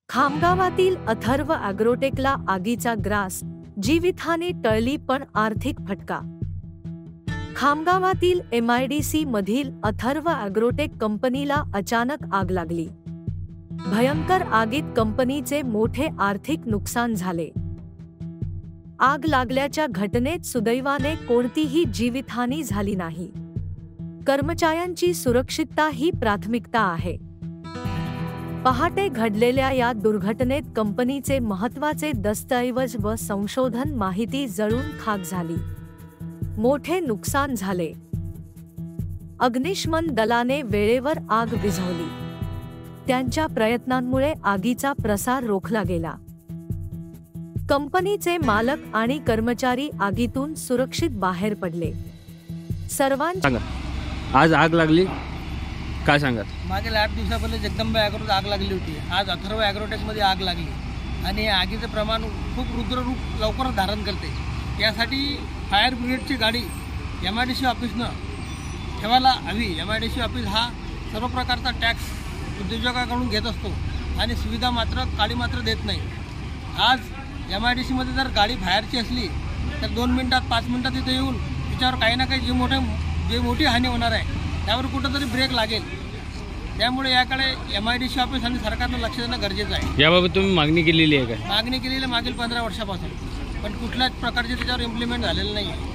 खामगावातील अथर्व ॲग्रोटेकला आगीचा ग्रास, जीवितहानी टळली पण आर्थिक फटका। खामगावातील MIDC मधील अथर्व ॲग्रोटेक कंपनीला अचानक आग लागली। भयंकर आगीत कंपनीचे मोठे आर्थिक नुकसान झाले। आग लागल्याच्या घटनेत सुदैवाने कोणतीही जीवितहानी झाली नाही। कर्मचाऱ्यांची सुरक्षितता ही प्राथमिकता आहे। पहाटे घडलेल्या या दुर्घटनेत कंपनीचे महत्त्वाचे दस्तऐवज व संशोधन माहिती जळून खाक झाली। मोठे नुकसान झाले। अग्निशमन दलाने वेळेवर आग विझवली। त्यांच्या प्रयत्नांमुळे आगीचा प्रसार रोखला गेला। कंपनीचे मालक आणि कर्मचारी आगीतून सुरक्षित बाहेर पडले। सर्वांना आज आग लागली काय सांगत? मागील 8 दिवसापूर्वी जगदंबा ॲग्रोत आग लागली होती। आज अथर्व ॲग्रोटेकमध्ये आग लागली आणि आगीचं प्रमाण खूप रुद्र रूप लवकरच धारण करते। यासाठी फायर ब्रिगेडची गाडी MIDC ऑफिसनं ठेवायला हवी। MIDC ऑफिस हा सर्व प्रकारचा टॅक्स उद्योजकाकडून घेत असतो आणि सुविधा मात्र काळी मात्र देत नाही। आज MIDCमध्ये जर गाडी फायरची असली तर 2 मिनिटात 5 मिनिटात तिथे येऊन तिच्यावर काही ना काही जे मोठी हानी होणार आहे त्यावर कुठंतरी ब्रेक लागेल। त्यामुळे याकडे MIDC ऑफिस आणि सरकारनं लक्ष देणं गरजेचं आहे। याबाबत तुम्ही मागणी केलेली आहे का? मागणी केलेली मागील 15 वर्षापासून, पण कुठल्याच प्रकारचे त्याच्यावर इम्प्लिमेंट झालेलं नाही आहे।